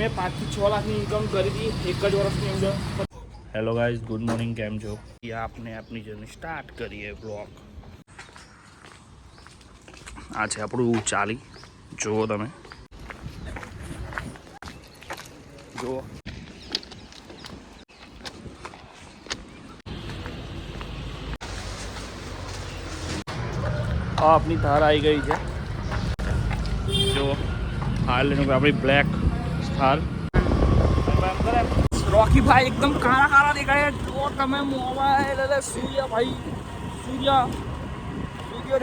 મેં 5 થી 6 લાખની ઇન્કમ કરી હતી એક જ વર્ષની અંદર. હેલો ગાઈઝ, ગુડ મોર્નિંગ, કેમ છો? આપને આપની જર્ની સ્ટાર્ટ કરીએ બ્લોગ. આ છે આપણું ચાલી, જુઓ તમે, જુઓ. આપની થાર આવી ગઈ છે, જો હાલ આપણી બ્લેક થાર. રોકી ભાઈ એકદમ કાળા કાળા દેખાય. જો તમે મોબાઈલ સૂર્ય ભાઈ, સૂર્ય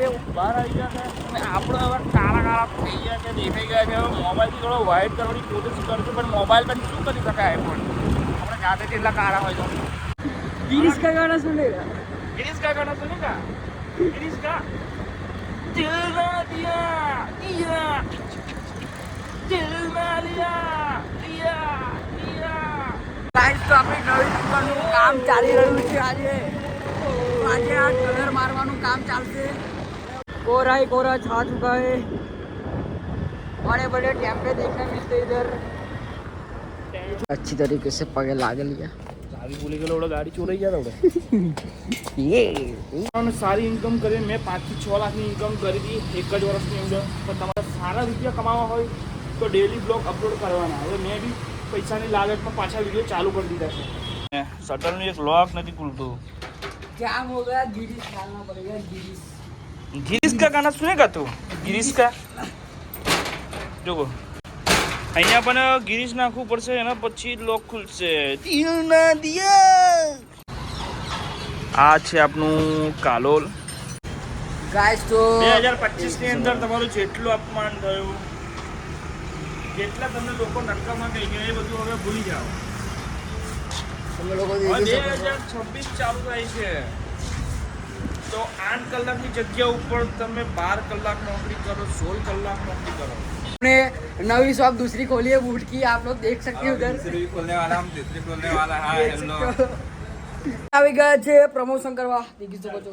રે બહાર આવી ગયા છે અને આપણે હવે કાળા કાળા થઈ ગયા છે, દેખાઈ ગયા છે. મોબાઈલથી થોડો વ્હાઇટ કરવાની કોશિશ કરશું, પણ મોબાઈલ પણ શું કરી શકાય, પણ આપણે જાતે કેટલા કાળા હોય તો. गिरीश का गाना सुनेगा? गिरीश का गाना सुनेगा? गिरीश का दिल ना दिया दिया दिल ना लिया लिया लिया. गाइस, तो આપણી નવી દુકાનનું કામ ચાલી રહ્યું છે. આજે આ કલર મારવાનું કામ ચાલશે. कोरा ही कोरा छा चुका है. बड़े बड़े टेम्पे देखने मिलते इधर. अच्छी तरीके से पगे लागे लिया. ચાવી ભૂલી ગયેલો, ગાડી ચોરાઈ ગયા આપણે. સારી ઇન્કમ કરી. મેં 5 થી 6 લાખની ઇન્કમ કરી હતી એક જ વર્ષની અંદર. પણ તમારે સારા રૂપિયા કમાવા હોય તો ડેલી બ્લોગ અપલોડ કરવાના. હવે મેં બી પૈસાની લાલચમાં પાછા વિડીયો ચાલુ કરી દીધા છે. શટલનું એક લોક નથી ખુલતું. जाम हो गया. गिरीश डालना पड़ेगा. गिरीश गिरीश का गाना सुनेगा तू? गिरीश का જો અહીંયા પણ ગિરીશ નાખવું પડશે, એના પછી લોક ખુલશે. આ છે આપનું કાલોલ. गाइस, तो 2025 ની અંદર તમારું જેટલું અપમાન થયું, જેટલા તમને લોકો નકામા કહી ગયા, એ બધું હવે ભૂલી જાઓ. તમે લોકો 2026 ચાલુ થાય છે તો 8 કલાકની જગ્યા ઉપર તમે 12 કલાક નોકરી કરો, 16 કલાક નોકરી કરો. ने नवी शॉप दूसरी खोली है बूट की. आप लोग देख सकते हो उधर. दूसरी खोलने वाला हम तीसरी खोलने वाला. हाँ, हेलो. આવી ગયા છે પ્રમોશન કરવા. દેખી શકો છો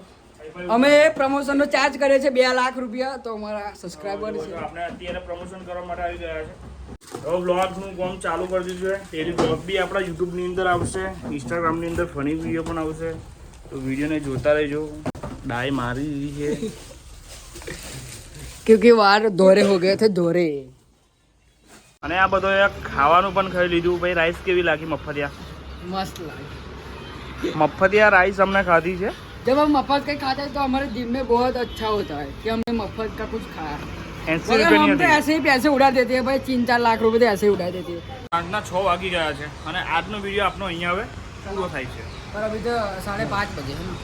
અમે પ્રમોશનનો ચાર્જ કરે છે 2 લાખ રૂપિયા. તો અમારા સબસ્ક્રાઇબર છે. આપણે અત્યારે પ્રમોશન કરવા માટે આવી ગયા છે. હવે બ્લોગનું કામ ચાલુ કરી દીધું છે. ડેલી બ્લોગ બી આપણા યુટ્યુબની અંદર આવશે, ઇન્સ્ટાગ્રામની અંદર ફની વિડીયો પણ આવશે. તો વિડીયોને જોતા રહેજો. ડાય મારી દીધી છે क्योंकि वार दोरे हो गए थे दोरे. અને આ બધો ખાવાનું પણ ખાઈ લીધું. ભાઈ રાઈસ કેવી લાગી? મફતિયા मस्त लगे. મફતિયા રાઈસ हमने खाधी છે. जब हम मफत का खाते हैं तो हमारे दिन में बहुत अच्छा होता है कि हमने मफत का कुछ खाया. 80 मगर हम तो રૂપિયાની ऐसे ही पैसे उड़ा देते हैं भाई. 3-4 लाख रुपए तो ऐसे ही उड़ा देते हैं. સાંજના 6 વાગી ગયા છે અને આજનો વિડીયો આપનો અહીંયા હવે પૂરો થાય છે. पर अभी तो 5:30 बजे है ना.